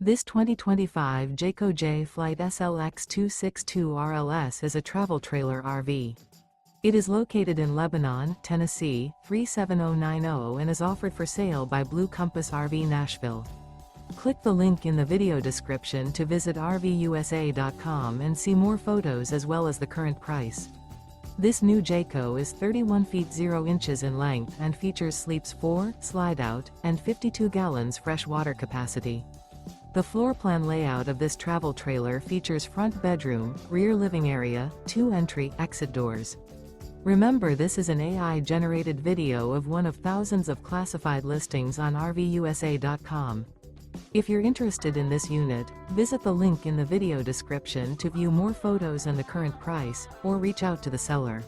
This 2025 Jayco Jay Flight SLX 262 RLS is a travel trailer RV. It is located in Lebanon, Tennessee, 37090 and is offered for sale by Blue Compass RV Nashville. Click the link in the video description to visit RVUSA.com and see more photos as well as the current price. This new Jayco is 31 feet 0 inches in length and features sleeps 4, Slideout, and 52 gallons fresh water capacity. The floor plan layout of this travel trailer features front bedroom, rear living area, 2 entry/exit doors. Remember, this is an AI-generated video of one of thousands of classified listings on RVUSA.com. If you're interested in this unit, visit the link in the video description to view more photos and the current price, or reach out to the seller.